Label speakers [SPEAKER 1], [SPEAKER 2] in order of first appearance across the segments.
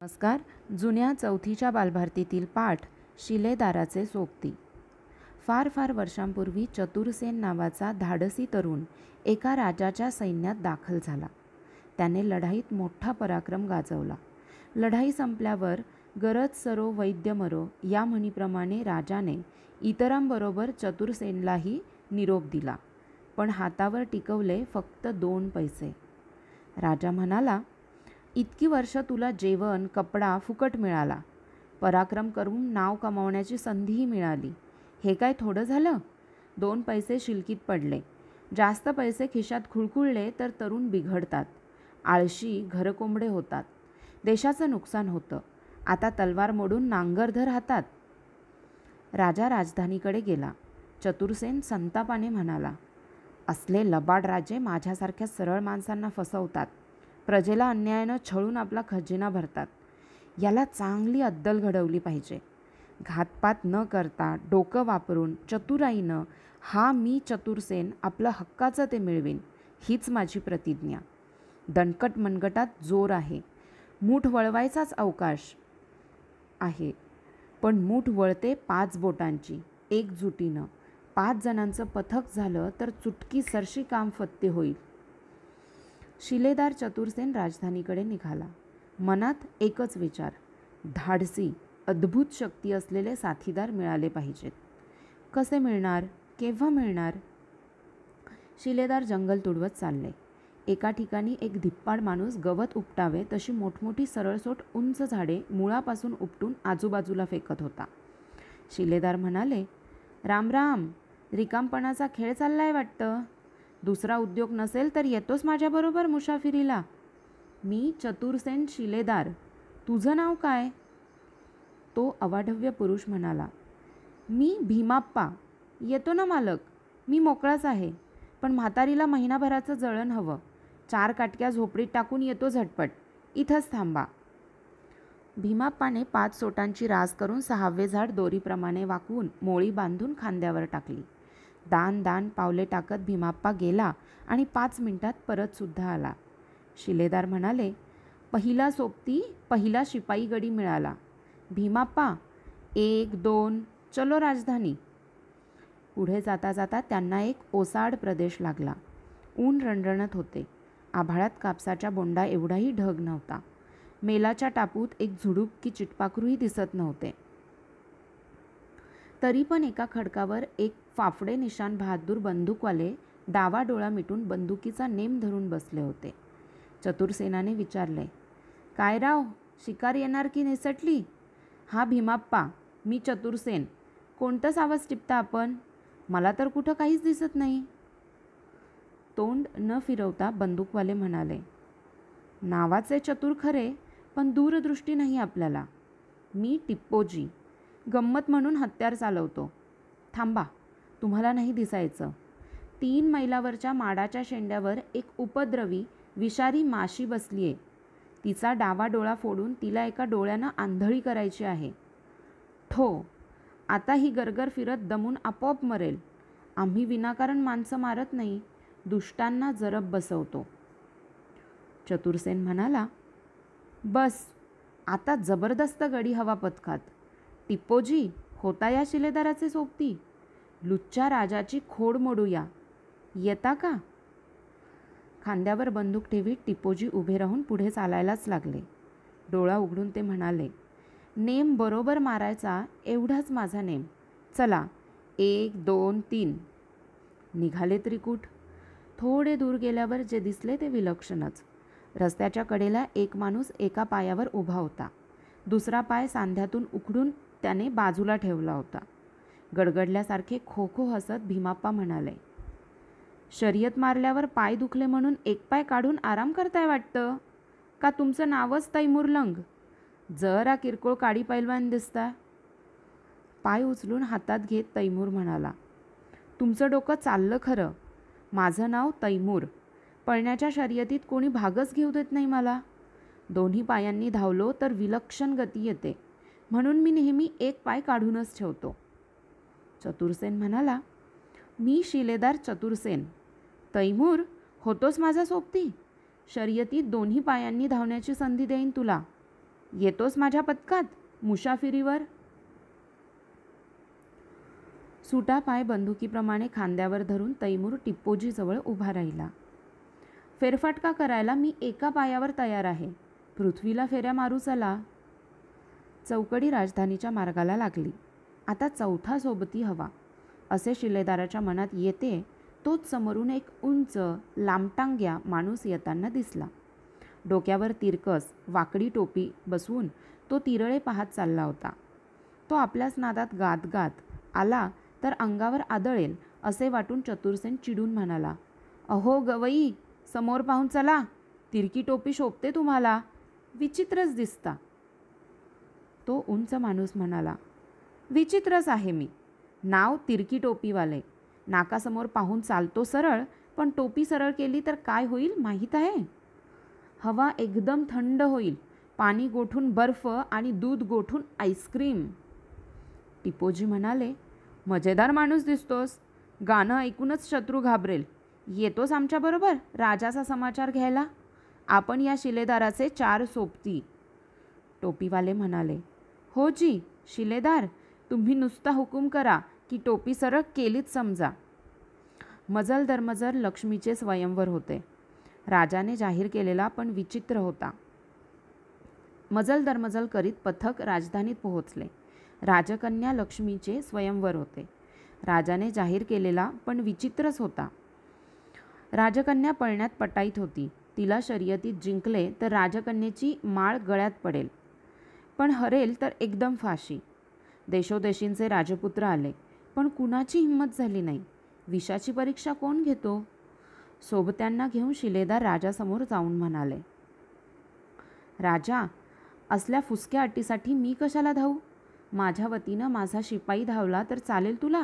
[SPEAKER 1] नमस्कार. जुन्या चौथीच्या बालभारतीतील पाठ शिलेदाराचे सोबती. फार फार वर्षांपूर्वी चतुरसेन नावाचा धाडसी तरुण एका राजाच्या सैन्यात दाखल झाला. त्याने लढाईत मोठा पराक्रम गाजवला. लढाई संपल्यावर गरज सरो वैद्य मरो या म्हणीप्रमाणे राजाने इतरांबरोबर चतुरसेनलाही निरोप दिला, पण हातावर टिकवले फक्त 2 पैसे. राजा म्हणाला, इतकी वर्ष तुला जेवण कपडा फुकट मिळाला, पराक्रम करून नाव कमावण्याची संधीही मिळाली. हे काय थोडं झालं? 2 पैसे शिलकीत पडले. जास्त पैसे खिशात खुळखुळले तर तरुण बिघडतात, आळशी घरकोंबडे होतात, देशाचं नुकसान होतं. आता तलवार मोडून नांगर धर हातात. राजा राजधानीकडे गेला. चतुरसेन संतापाने म्हणाला, असले लबाड राजे माझ्यासारख्या सरळ माणसांना फसवतात, प्रजेला अन्यायानं छळून आपला खजिना भरतात. याला चांगली अद्दल घडवली पाहिजे. घातपात न करता डोकं वापरून चतुराईनं हा मी चतुरसेन आपलं हक्काचं ते मिळवीन, हीच माझी प्रतिज्ञा. दणकट मनगटात जोर आहे, मूठ वळवायचाच अवकाश आहे, पण मूठ वळते 5 बोटांची. एकजुटीनं 5 जणांचं पथक झालं तर चुटकी सरशी काम फत्ते होईल. शिलेदार चतुरसेन राजधानीकडे निघाला. मनात एकच विचार, धाडसी अद्भुत शक्ती असलेले साथीदार मिळाले पाहिजेत. कसे मिळणार? केव्हा मिळणार? शिलेदार जंगल तुडवत चालले. एका ठिकाणी एक धिप्पाड माणूस गवत उपटावे तशी मोठमोठी सरळसोट उंच झाडे मुळापासून उपटून आजूबाजूला फेकत होता. शिलेदार म्हणाले, राम राम, रिकामपणाचा खेळ चाललाय वाटतं. दुसरा उद्योग नसेल तर येतोस माझ्याबरोबर मुसाफिरीला? मी चतुरसेन शिलेदार. तुझं नाव काय? तो अवाढव्य पुरुष म्हणाला, मी भीमाप्पा. येतो ना मालक, मी मोकळाच आहे, पण म्हातारीला महिनाभराचं जळण हवं. 4 काटक्या झोपडीत टाकून येतो झटपट, इथंच थांबा. भीमाप्पाने 5 सोटांची रास करून 6वे झाड दोरीप्रमाणे वाकवून मोळी बांधून खांद्यावर टाकली. दान दान पावले टाकत भीमाप्पा गेला आणि 5 मिनिटात परत सुद्धा आला. शिलेदार म्हणाले, पहिला सोबती पहिला शिपाई गडी मिळाला. भीमाप्पा, 1 2 चलो राजधानी. पुढे जाता जाता त्यांना एक ओसाड प्रदेश लागला. ऊन रणरणत होते. आभाळात कापसाच्या बोंडा एवढाही ढग नव्हता. मेलाच्या टापूत एक झुडूप की चिटपाखरूही दिसत नव्हते. तरी पण एका खडकावर एक फाफडे निशाण बहादूर बंदूकवाले डावा डोळा मिटून बंदुकीचा नेम धरून बसले होते. चतुरसेनाने विचारले, काय राव, शिकार येणार की निसटली? हा भीमाप्पा, मी चतुरसेन. कोणतं सावज टिपता आपण? मला तर कुठं काहीच दिसत नाही. तोंड न फिरवता बंदूकवाले म्हणाले, नावाचे चतुर खरे, पण दूरदृष्टी नाही आपल्याला. मी टिप्पोजी, गंमत म्हणून हत्यार चालवतो. थांबा, तुम्हाला नाही दिसायचं. 3 मैलावरच्या माडाच्या शेंड्यावर एक उपद्रवी विषारी माशी बसलीये. तिचा डावा डोळा फोडून तिला एका डोळ्यानं आंधळी करायची आहे. ठो, आता ही गरगर फिरत दमून आपोआप मरेल. आम्ही विनाकारण माणसं मारत नाही, दुष्टांना जरब बसवतो. चतुरसेन म्हणाला, बस, आता जबरदस्त गडी हवा पथकात. टिप्पोजी, होता या शिलेदाराचे सोबती? लुच्च्या राजाची खोड मोडूया. येता का? खांद्यावर बंदूक ठेवीत टिप्पोजी उभे राहून पुढे चालायलाच लागले. डोळा उघडून ते म्हणाले, नेम बरोबर मारायचा एवढाच माझा नेम. चला, 1 2 3. निघाले त्रिकूट. थोडे दूर गेल्यावर जे दिसले ते विलक्षणच. रस्त्याच्या कडेला एक माणूस एका पायावर उभा होता. दुसरा पाय सांध्यातून उखडून त्याने बाजूला ठेवला होता. गडगडल्यासारखे खो खो हसत भीमाप्पा म्हणाले, शर्यत मारल्यावर पाय दुखले म्हणून एक पाय काढून आराम करताय वाटतं. का तुमचं नावच तैमूरलंग? जरा किरकोळ काडी पैलवान दिसता. पाय उचलून हातात घेत तैमूर म्हणाला, तुमचं डोकं चाललं खरं. माझं नाव तैमूर. पळण्याच्या शर्यतीत कोणी भागच घेऊ देत नाही मला. दोन्ही पायांनी धावलो तर विलक्षण गती येते, म्हणून मी नेहमी एक पाय काढूनच ठेवतो. चतुरसेन म्हणाला, मी शिलेदार चतुरसेन. तैमूर, होतोस माझा सोबती? शर्यतीत दोन्ही पायांनी धावण्याची संधी देईन तुला. येतोस माझ्या पथकात मुसाफिरीवर? सुटा पाय बंदुकीप्रमाणे खांद्यावर धरून तैमूर टिप्पोजीजवळ उभा राहिला. फेरफटका करायला मी एका पायावर तयार आहे. पृथ्वीला फेऱ्या मारू चला. चौकडी राजधानीच्या मार्गाला लागली. आता चौथा सोबती हवा असे शिलेदाराच्या मनात येते तोच समोरून एक उंच लांबटांग्या माणूस येताना दिसला. डोक्यावर तिरकस वाकडी टोपी बसवून तो तिरळे पाहत चालला होता. तो आपल्याच नादात गात गात आला तर अंगावर आदळेल असे वाटून चतुरसेन चिडून म्हणाला, अहो गवई, समोर पाहून चला. तिरकी टोपी शोभते तुम्हाला, विचित्रच दिसता. तो उंच माणूस म्हणाला, विचित्रच आहे मी. नाव तिरकी टोपीवाले. नाकासमोर पाहून चालतो सरळ, पण टोपी सरळ केली तर काय होईल माहीत आहे? हवा एकदम थंड होईल. पाणी गोठून बर्फ आणि दूध गोठून आईस्क्रीम. टिप्पोजी म्हणाले, मजेदार माणूस दिसतोस. गाणं ऐकूनच शत्रू घाबरेल. येतोस आमच्याबरोबर राजाचा समाचार घ्यायला? आपण या शिलेदाराचे 4 सोबती. टोपीवाले म्हणाले, हो जी शिलेदार, तुम्ही नुसता हुकूम करा की टोपी सरळ केलीच समजा. मजल दरमजल लक्ष्मीचे स्वयंवर होते. राजाने जाहीर केलेला पण विचित्र होता. मजल दरमजल करीत पथक राजधानीत पोहोचले. राजकन्या लक्ष्मीचे स्वयंवर होते. राजाने जाहीर केलेला पण विचित्रच होता. राजकन्या पळण्यात पटाईत होती. तिला शर्यतीत जिंकले तर राजकन्येची माळ गळ्यात पडेल, पण हरेल तर एकदम फाशी. देशोदेशींचे राजपुत्र आले, पण कुणाची हिंमत झाली नाही. विषाची परीक्षा कोण घेतो? सोबत्यांना घेऊन शिलेदार राजासमोर जाऊन म्हणाले, राजा, असल्या फुसक्या अटीसाठी मी कशाला धावू? माझ्या वतीनं माझा शिपाई धावला तर चालेल तुला?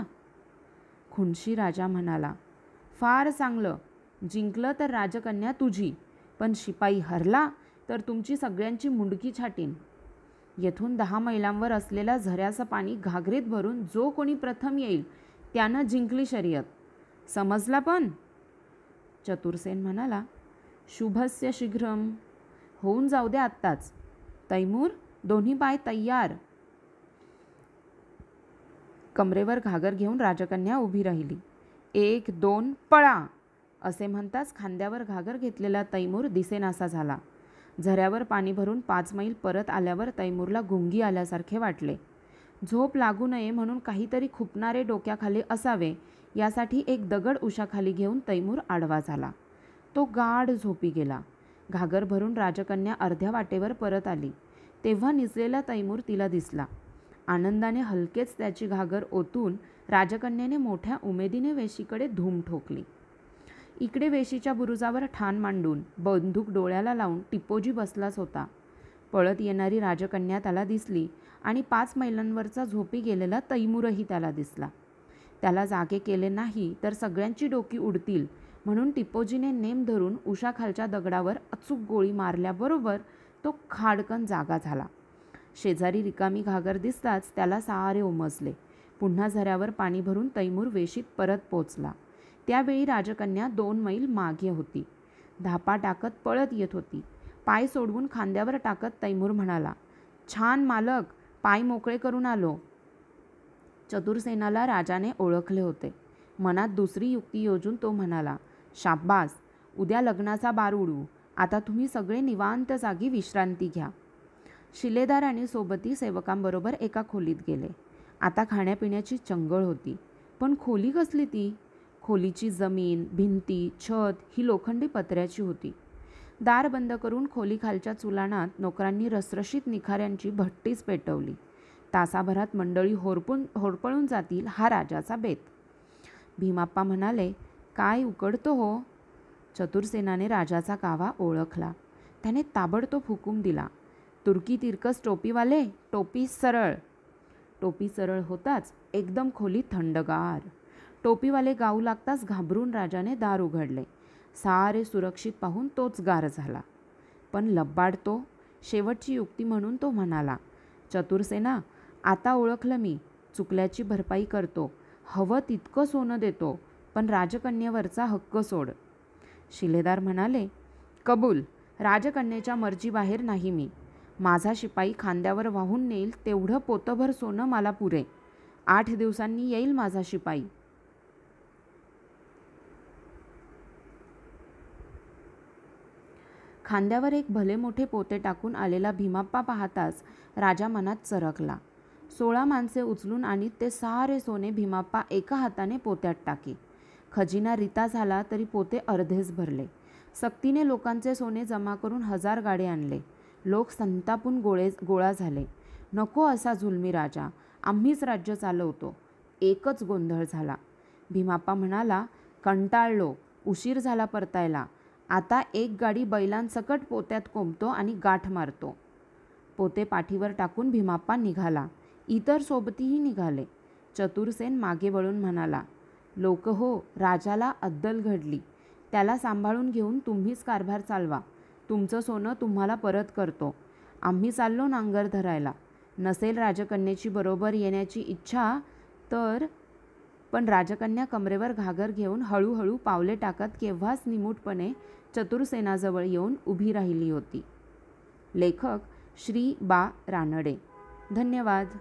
[SPEAKER 1] खुनशी राजा म्हणाला, फार चांगलं. जिंकलं तर राजकन्या तुझी, पण शिपाई हरला तर तुमची सगळ्यांची मुंडकी छाटीन. येथून 10 मैलांवर असलेल्या झऱ्याचं पाणी घागरीत भरून जो कोणी प्रथम येईल त्यानं जिंकली शर्यत. समजला पण? चतुरसेन म्हणाला, शुभस्य शीघ्रम. होऊन जाऊ दे आत्ताच. तैमूर, दोन्ही पाय तय्यार. कमरेवर घागर घेऊन राजकन्या उभी राहिली. 1, 2, पळा असे म्हणताच खांद्यावर घागर घेतलेला तैमूर दिसेनासा झाला. झऱ्यावर पाणी भरून 5 मैल परत आल्यावर तैमूरला गुंगी आल्यासारखे वाटले. झोप लागू नये म्हणून काहीतरी खुपणारे डोक्याखाली असावे यासाठी एक दगड उशाखाली घेऊन तैमूर आडवा झाला. तो गाढ झोपी गेला. घागर भरून राजकन्या अर्ध्या वाटेवर परत आली तेव्हा निजलेला तैमूर तिला दिसला. आनंदाने हलकेच त्याची घागर ओतून राजकन्याने मोठ्या उमेदीने वेशीकडे धूम ठोकली. इकडे वेशीच्या बुरुजावर ठाण मांडून बंदूक डोळ्याला लावून टिप्पोजी बसलाच होता. पळत येणारी राजकन्या त्याला दिसली आणि 5 मैलांवरचा झोपी गेलेला तैमूरही त्याला दिसला. त्याला जागे केले नाही तर सगळ्यांची डोकी उडतील म्हणून टिप्पोजीने नेम धरून उशाखालच्या दगडावर अचूक गोळी मारल्याबरोबर तो खाडकन जागा झाला. शेजारी रिकामी घागर दिसताच त्याला सारे उमजले. पुन्हा झऱ्यावर पाणी भरून तैमूर वेशीत परत पोचला. त्यावेळी राजकन्या 2 मैल मागे होती. धापा टाकत पळत येत होती. पाय सोडवून खांद्यावर टाकत तैमूर म्हणाला, छान मालक, पाय मोकळे करून आलो. चतुरसेनाला राजाने ओळखले होते. मनात दुसरी युक्ती योजून तो म्हणाला, शाब्बास, उद्या लग्नाचा बार उडवू. आता तुम्ही सगळे निवांत जागी विश्रांती घ्या. शिलेदार आणि सोबती सेवकांबरोबर एका खोलीत गेले. आता खाण्यापिण्याची चंगळ होती, पण खोली कसली ती? खोलीची जमीन, भिंती, छत ही लोखंडी पत्र्याची होती. दार बंद करून खोलीखालच्या चुलानात नोकरांनी रसरशीत निखाऱ्यांची भट्टीच पेटवली. तासाभरात मंडळी होरपळून जातील हा राजाचा बेत. भीमाप्पा म्हणाले, काय उकडतो हो? चतुरसेनाने राजाचा कावा ओळखला. त्याने ताबडतोब हुकूम दिला, तुर्की तिरकस टोपीवाले, टोपी सरळ. टोपी सरळ होताच एकदम खोली थंडगार. टोपीवाले गाऊ लागताच घाबरून राजाने दार उघडले. सारे सुरक्षित पाहून तोच गार झाला. पण लब्बाडतो. शेवटची युक्ती म्हणून तो म्हणाला, चतुरसेना, आता ओळखलं मी. चुकल्याची भरपाई करतो. हवं तितकं सोनं देतो, पण राजकन्येवरचा हक्क सोड. शिलेदार म्हणाले, कबूल. राजकन्येच्या मर्जीबाहेर नाही मी. माझा शिपाई खांद्यावर वाहून नेईल तेवढं पोतभर सोनं मला पुरे. 8 दिवसांनी येईल माझा शिपाई. खांद्यावर एक भले मोठे पोते टाकून आलेला भीमाप्पा पाहताच राजा मनात चरकला. 16 माणसे उचलून आणीत ते सारे सोने भीमाप्पा एका हाताने पोत्यात टाके. खजिना रिता झाला तरी पोते अर्धेच भरले. सक्तीने लोकांचे सोने जमा करून 1000 गाडे आणले. लोक संतापून गोळा झाले. नको असा जुलमी राजा, आम्हीच राज्य चालवतो. एकच गोंधळ झाला. भीमाप्पा म्हणाला, कंटाळलो, उशीर झाला परतायला. आता एक गाडी बैलांसकट पोत्यात कोंबतो आणि गाठ मारतो. पोते पाठीवर टाकून भीमाप्पा निघाला. इतर सोबतीही निघाले. चतुरसेन मागे वळून म्हणाला, लोक हो, राजाला अद्दल घडली. त्याला सांभाळून घेऊन तुम्हीच कारभार चालवा. तुमचं सोनं तुम्हाला परत करतो. आम्ही चाललो नांगर धरायला. नसेल राजकन्येची बरोबर येण्याची इच्छा तर. पण राजकन्या कमरेवर घागर घेऊन हळूहळू पावले टाकत केव्हाच निमूटपणे चतुरसेनाजवळ येऊन उभी राहिली होती. लेखक श्री बा रानडे. धन्यवाद.